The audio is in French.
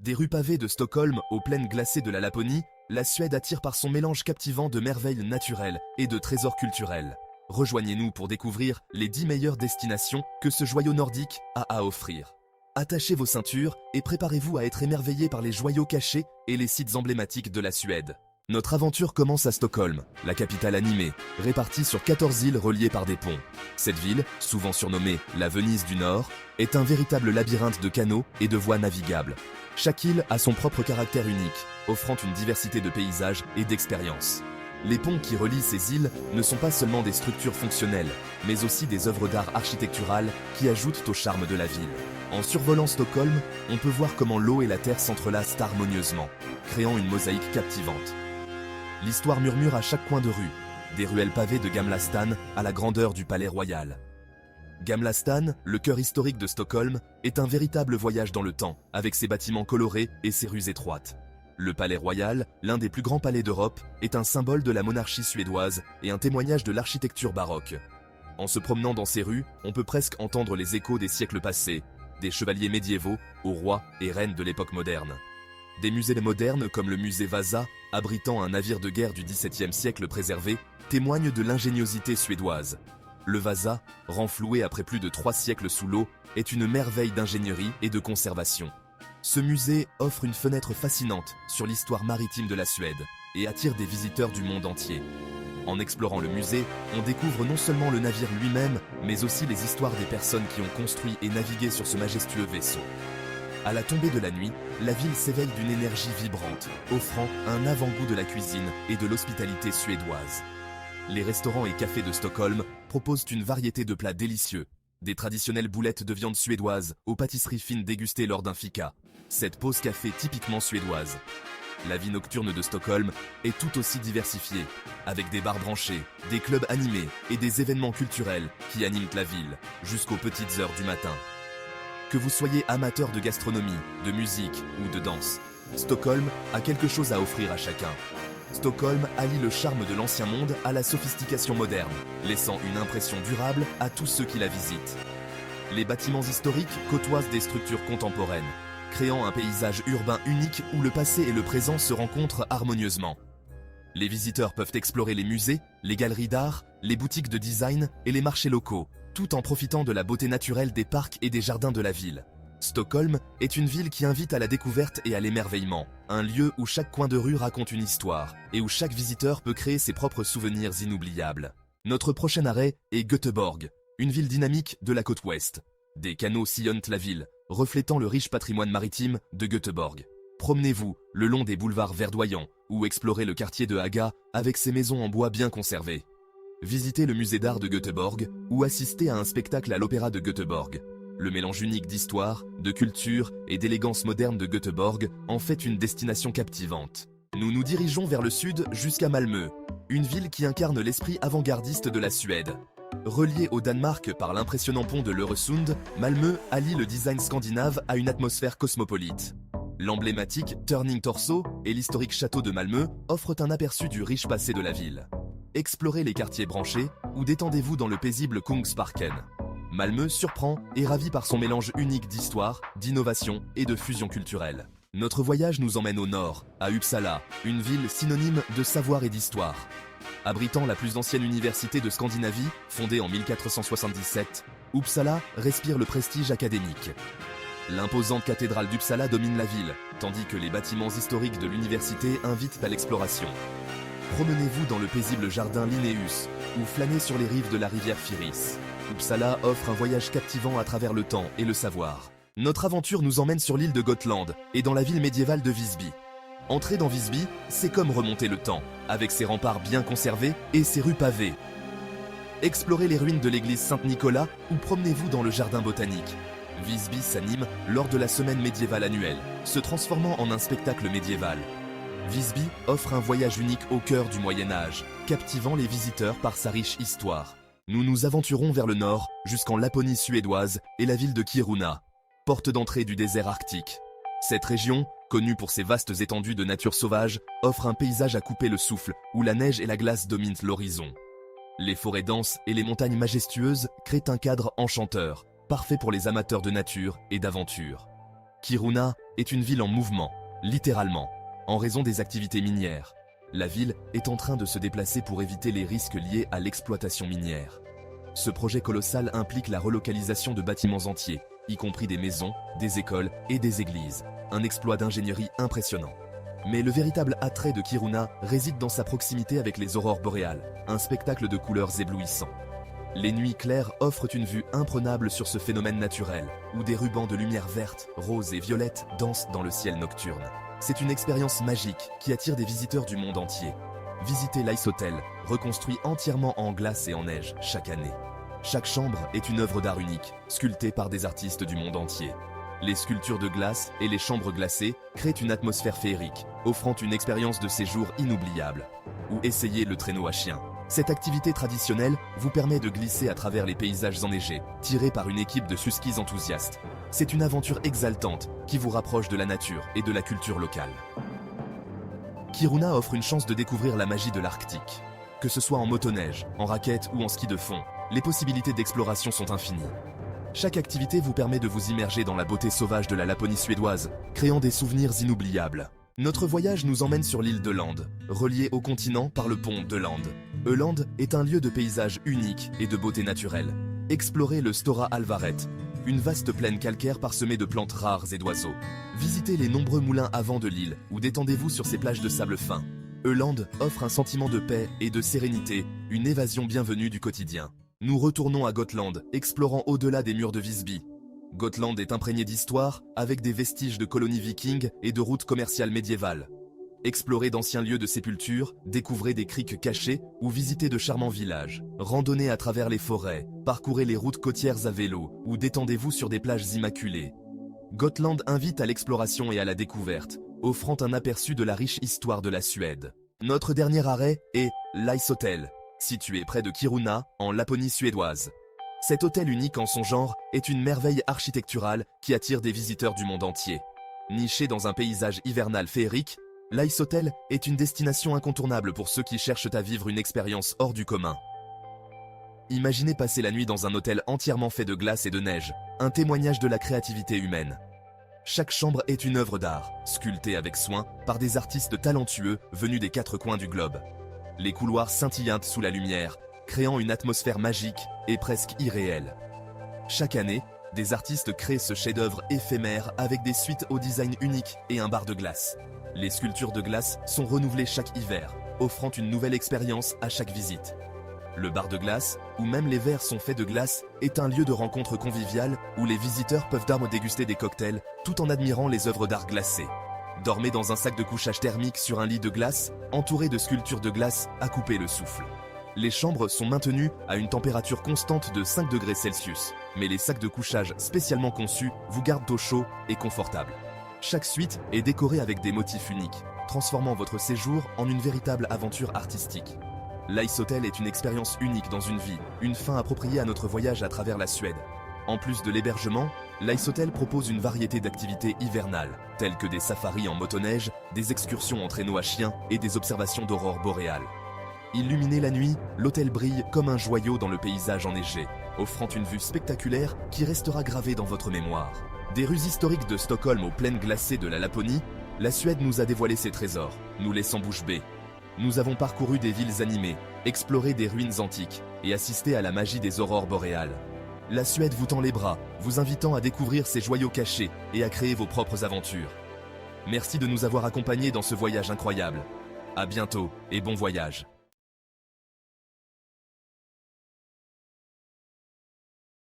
Des rues pavées de Stockholm aux plaines glacées de la Laponie, la Suède attire par son mélange captivant de merveilles naturelles et de trésors culturels. Rejoignez-nous pour découvrir les 10 meilleures destinations que ce joyau nordique a à offrir. Attachez vos ceintures et préparez-vous à être émerveillés par les joyaux cachés et les sites emblématiques de la Suède. Notre aventure commence à Stockholm, la capitale animée, répartie sur 14 îles reliées par des ponts. Cette ville, souvent surnommée la Venise du Nord, est un véritable labyrinthe de canaux et de voies navigables. Chaque île a son propre caractère unique, offrant une diversité de paysages et d'expériences. Les ponts qui relient ces îles ne sont pas seulement des structures fonctionnelles, mais aussi des œuvres d'art architecturales qui ajoutent au charme de la ville. En survolant Stockholm, on peut voir comment l'eau et la terre s'entrelacent harmonieusement, créant une mosaïque captivante. L'histoire murmure à chaque coin de rue, des ruelles pavées de Gamla stan à la grandeur du palais royal. Gamla stan, le cœur historique de Stockholm, est un véritable voyage dans le temps, avec ses bâtiments colorés et ses rues étroites. Le palais royal, l'un des plus grands palais d'Europe, est un symbole de la monarchie suédoise et un témoignage de l'architecture baroque. En se promenant dans ces rues, on peut presque entendre les échos des siècles passés, des chevaliers médiévaux aux rois et reines de l'époque moderne. Des musées modernes comme le musée Vasa, abritant un navire de guerre du XVIIe siècle préservé, témoignent de l'ingéniosité suédoise. Le Vasa, renfloué après plus de 3 siècles sous l'eau, est une merveille d'ingénierie et de conservation. Ce musée offre une fenêtre fascinante sur l'histoire maritime de la Suède et attire des visiteurs du monde entier. En explorant le musée, on découvre non seulement le navire lui-même, mais aussi les histoires des personnes qui ont construit et navigué sur ce majestueux vaisseau. À la tombée de la nuit, la ville s'éveille d'une énergie vibrante, offrant un avant-goût de la cuisine et de l'hospitalité suédoise. Les restaurants et cafés de Stockholm proposent une variété de plats délicieux, des traditionnelles boulettes de viande suédoise aux pâtisseries fines dégustées lors d'un fika. Cette pause café typiquement suédoise. La vie nocturne de Stockholm est tout aussi diversifiée, avec des bars branchés, des clubs animés et des événements culturels qui animent la ville jusqu'aux petites heures du matin. Que vous soyez amateur de gastronomie, de musique ou de danse, Stockholm a quelque chose à offrir à chacun. Stockholm allie le charme de l'ancien monde à la sophistication moderne, laissant une impression durable à tous ceux qui la visitent. Les bâtiments historiques côtoient des structures contemporaines, créant un paysage urbain unique où le passé et le présent se rencontrent harmonieusement. Les visiteurs peuvent explorer les musées, les galeries d'art, les boutiques de design et les marchés locaux, tout en profitant de la beauté naturelle des parcs et des jardins de la ville. Stockholm est une ville qui invite à la découverte et à l'émerveillement, un lieu où chaque coin de rue raconte une histoire et où chaque visiteur peut créer ses propres souvenirs inoubliables. Notre prochain arrêt est Göteborg, une ville dynamique de la côte ouest. Des canaux sillonnent la ville, reflétant le riche patrimoine maritime de Göteborg. Promenez-vous le long des boulevards verdoyants ou explorez le quartier de Haga avec ses maisons en bois bien conservées. Visitez le musée d'art de Göteborg ou assistez à un spectacle à l'opéra de Göteborg. Le mélange unique d'histoire, de culture et d'élégance moderne de Göteborg en fait une destination captivante. Nous nous dirigeons vers le sud jusqu'à Malmö, une ville qui incarne l'esprit avant-gardiste de la Suède. Relié au Danemark par l'impressionnant pont de l'Öresund, Malmö allie le design scandinave à une atmosphère cosmopolite. L'emblématique Turning Torso et l'historique château de Malmö offrent un aperçu du riche passé de la ville. Explorez les quartiers branchés ou détendez-vous dans le paisible Kungsparken. Malmö surprend et ravit par son mélange unique d'histoire, d'innovation et de fusion culturelle. Notre voyage nous emmène au nord, à Uppsala, une ville synonyme de savoir et d'histoire. Abritant la plus ancienne université de Scandinavie, fondée en 1477, Uppsala respire le prestige académique. L'imposante cathédrale d'Uppsala domine la ville, tandis que les bâtiments historiques de l'université invitent à l'exploration. Promenez-vous dans le paisible jardin Linnaeus, ou flânez sur les rives de la rivière Fyris. Uppsala offre un voyage captivant à travers le temps et le savoir. Notre aventure nous emmène sur l'île de Gotland et dans la ville médiévale de Visby. Entrer dans Visby, c'est comme remonter le temps, avec ses remparts bien conservés et ses rues pavées. Explorez les ruines de l'église Saint-Nicolas ou promenez-vous dans le jardin botanique. Visby s'anime lors de la semaine médiévale annuelle, se transformant en un spectacle médiéval. Visby offre un voyage unique au cœur du Moyen-Âge, captivant les visiteurs par sa riche histoire. Nous nous aventurons vers le nord, jusqu'en Laponie suédoise et la ville de Kiruna, porte d'entrée du désert arctique. Cette région, connue pour ses vastes étendues de nature sauvage, offre un paysage à couper le souffle, où la neige et la glace dominent l'horizon. Les forêts denses et les montagnes majestueuses créent un cadre enchanteur, parfait pour les amateurs de nature et d'aventure. Kiruna est une ville en mouvement, littéralement, en raison des activités minières. La ville est en train de se déplacer pour éviter les risques liés à l'exploitation minière. Ce projet colossal implique la relocalisation de bâtiments entiers, y compris des maisons, des écoles et des églises. Un exploit d'ingénierie impressionnant. Mais le véritable attrait de Kiruna réside dans sa proximité avec les aurores boréales, un spectacle de couleurs éblouissant. Les nuits claires offrent une vue imprenable sur ce phénomène naturel, où des rubans de lumière verte, rose et violette dansent dans le ciel nocturne. C'est une expérience magique qui attire des visiteurs du monde entier. Visitez l'Ice Hotel, reconstruit entièrement en glace et en neige chaque année. Chaque chambre est une œuvre d'art unique, sculptée par des artistes du monde entier. Les sculptures de glace et les chambres glacées créent une atmosphère féerique, offrant une expérience de séjour inoubliable. Ou essayez le traîneau à chien. Cette activité traditionnelle vous permet de glisser à travers les paysages enneigés, tirés par une équipe de huskies enthousiastes. C'est une aventure exaltante qui vous rapproche de la nature et de la culture locale. Kiruna offre une chance de découvrir la magie de l'Arctique. Que ce soit en motoneige, en raquette ou en ski de fond, les possibilités d'exploration sont infinies. Chaque activité vous permet de vous immerger dans la beauté sauvage de la Laponie suédoise, créant des souvenirs inoubliables. Notre voyage nous emmène sur l'île d'Öland, reliée au continent par le pont d'Öland. Öland est un lieu de paysage unique et de beauté naturelle. Explorez le Stora Alvaret, une vaste plaine calcaire parsemée de plantes rares et d'oiseaux. Visitez les nombreux moulins à vent de l'île ou détendez-vous sur ces plages de sable fin. Öland offre un sentiment de paix et de sérénité, une évasion bienvenue du quotidien. Nous retournons à Gotland, explorant au-delà des murs de Visby. Gotland est imprégné d'histoire, avec des vestiges de colonies vikings et de routes commerciales médiévales. Explorez d'anciens lieux de sépulture, découvrez des criques cachées ou visitez de charmants villages. Randonnez à travers les forêts, parcourez les routes côtières à vélo ou détendez-vous sur des plages immaculées. Gotland invite à l'exploration et à la découverte, offrant un aperçu de la riche histoire de la Suède. Notre dernier arrêt est l'Ice Hotel, situé près de Kiruna, en Laponie suédoise. Cet hôtel unique en son genre est une merveille architecturale qui attire des visiteurs du monde entier. Niché dans un paysage hivernal féerique, l'Ice Hotel est une destination incontournable pour ceux qui cherchent à vivre une expérience hors du commun. Imaginez passer la nuit dans un hôtel entièrement fait de glace et de neige, un témoignage de la créativité humaine. Chaque chambre est une œuvre d'art, sculptée avec soin par des artistes talentueux venus des quatre coins du globe. Les couloirs scintillent sous la lumière, créant une atmosphère magique et presque irréelle. Chaque année, des artistes créent ce chef-d'œuvre éphémère avec des suites au design unique et un bar de glace. Les sculptures de glace sont renouvelées chaque hiver, offrant une nouvelle expérience à chaque visite. Le bar de glace, où même les verres sont faits de glace, est un lieu de rencontre convivial où les visiteurs peuvent déguster des cocktails tout en admirant les œuvres d'art glacées. Dormez dans un sac de couchage thermique sur un lit de glace, entouré de sculptures de glace à couper le souffle. Les chambres sont maintenues à une température constante de 5 degrés Celsius, mais les sacs de couchage spécialement conçus vous gardent au chaud et confortable. Chaque suite est décorée avec des motifs uniques, transformant votre séjour en une véritable aventure artistique. L'Ice Hotel est une expérience unique dans une vie, une fin appropriée à notre voyage à travers la Suède. En plus de l'hébergement, l'Ice Hotel propose une variété d'activités hivernales, telles que des safaris en motoneige, des excursions en traîneau à chien et des observations d'aurores boréales. Illuminé la nuit, l'hôtel brille comme un joyau dans le paysage enneigé, offrant une vue spectaculaire qui restera gravée dans votre mémoire. Des rues historiques de Stockholm aux plaines glacées de la Laponie, la Suède nous a dévoilé ses trésors, nous laissant bouche bée. Nous avons parcouru des villes animées, exploré des ruines antiques et assisté à la magie des aurores boréales. La Suède vous tend les bras, vous invitant à découvrir ses joyaux cachés et à créer vos propres aventures. Merci de nous avoir accompagnés dans ce voyage incroyable. À bientôt et bon voyage.